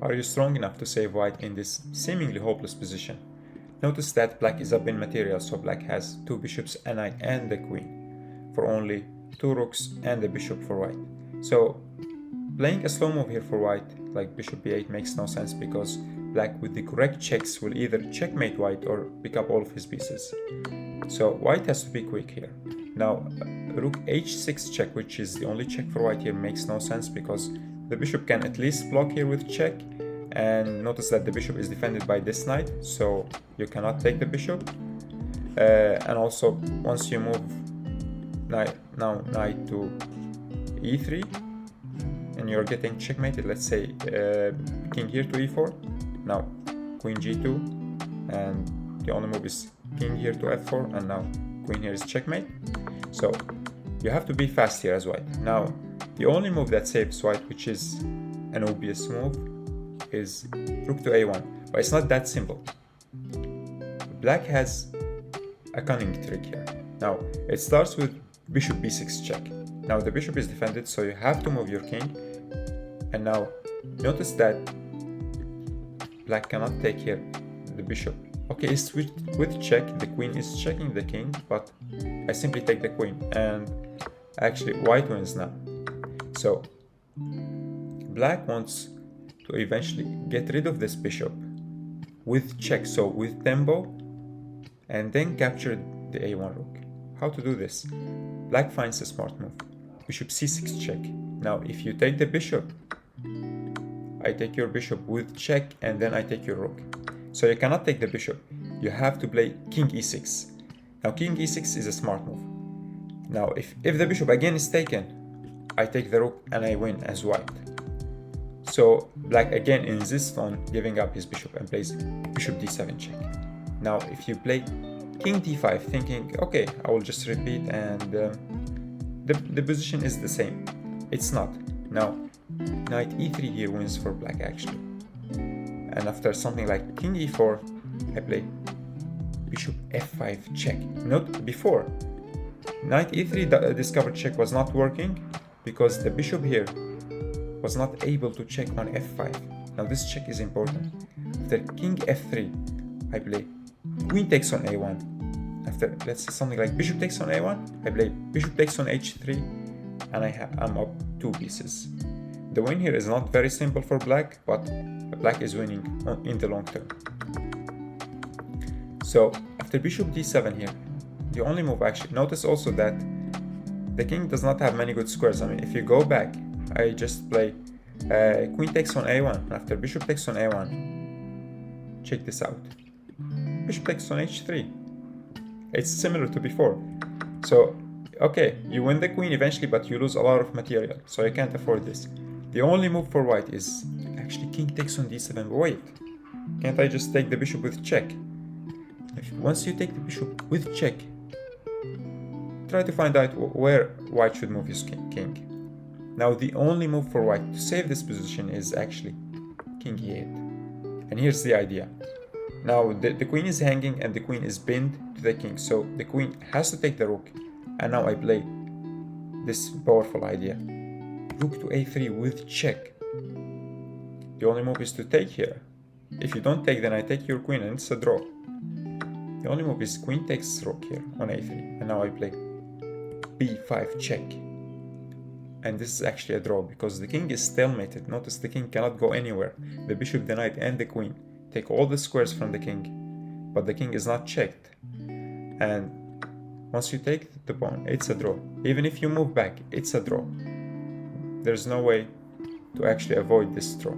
Are you strong enough to save white in this seemingly hopeless position? Notice that black is up in material, so black has 2 bishops, a knight and a queen, for only 2 rooks and a bishop for white. So playing a slow move here for white, like bishop b8, makes no sense because black with the correct checks will either checkmate white or pick up all of his pieces. So white has to be quick here. Now rook h6 check, which is the only check for white here, makes no sense because the bishop can at least block here with check, and notice that the bishop is defended by this knight, so you cannot take the bishop. And also once you move knight to e3 and you're getting checkmated, let's say king here to e4, now queen g2, and the only move is king here to f4, and now queen here is checkmate. So you have to be fast here as white. Now the only move that saves white, which is an obvious move, is rook to a1, but it's not that simple. Black has a cunning trick here. Now it starts with bishop b6 check. Now the bishop is defended, so you have to move your king, and now notice that black cannot take here the bishop. Okay, it's with check, the queen is checking the king, but I simply take the queen, and actually white wins now. So black wants to eventually get rid of this bishop with check, so with tempo, and then capture the a1 rook. How to do this? Black finds a smart move. Bishop c6 check. Now if you take the bishop, I take your bishop with check, and then I take your rook. So you cannot take the bishop. You have to play king e6. Now king e6 is a smart move. Now if the bishop again is taken, I take the rook and I win as white. So black again insists on giving up his bishop and plays bishop d7 check. Now if you play king d5 thinking, okay, I will just repeat and the position is the same. It's not. Now knight e3 here wins for black actually. And after something like king e4, I play bishop f5 check. Note before, knight e3 discovered check was not working because the bishop here was not able to check on f5. Now this check is important. After king f3, I play queen takes on a1. After, let's say something like bishop takes on a1, I play bishop takes on h3, and I'm up 2 pieces. The win here is not very simple for black, but black is winning in the long term. So after bishop d7 here, the only move actually, notice also that the king does not have many good squares. I mean, if you go back, I just play queen takes on a1. After bishop takes on a1, check this out. Bishop takes on h3. It's similar to before. So, okay, you win the queen eventually, but you lose a lot of material. So you can't afford this. The only move for white is actually king takes on d7. But wait, can't I just take the bishop with check? Once you take the bishop with check, try to find out where white should move his king. Now the only move for white to save this position is actually king e8. And here's the idea. Now the queen is hanging and the queen is pinned to the king, so the queen has to take the rook. And now I play this powerful idea. Rook to a3 with check. The only move is to take here. If you don't take, then I take your queen and it's a draw. The only move is queen takes rook here on a3, and now I play b5 check. And this is actually a draw because the king is stalemated. Notice the king cannot go anywhere. The bishop, the knight, and the queen take all the squares from the king, but the king is not checked. And once you take the pawn, it's a draw. Even if you move back, it's a draw. There's no way to actually avoid this draw.